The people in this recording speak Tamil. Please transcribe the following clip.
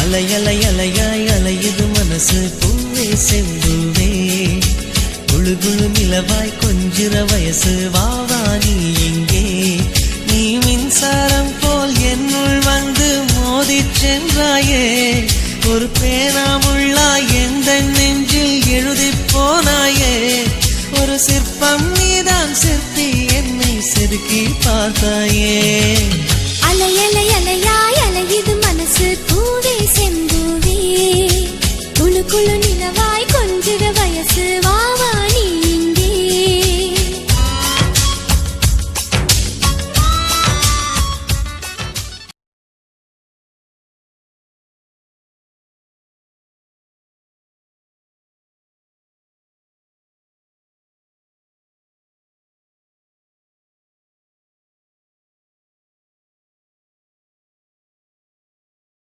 அலையாய் அலையுது மனசு பூவே செம்பூவே குழு குழு நிலவாய் கொஞ்சிற வயசு வாவா நீ எங்கே நீ மின்சாரம் போல் என்னுள் வந்து மோதிச் சென்றாயே ஒரு பேனாமுள்ளாய் எந்த நெஞ்சில் எழுதி போனாயே ஒரு சிற்பம் நீதான் சிற்பி என்னை செதுக்கி பார்த்தாயே அலையாய் அலையுது மனசு பூவே செம்பூவே குழு குழு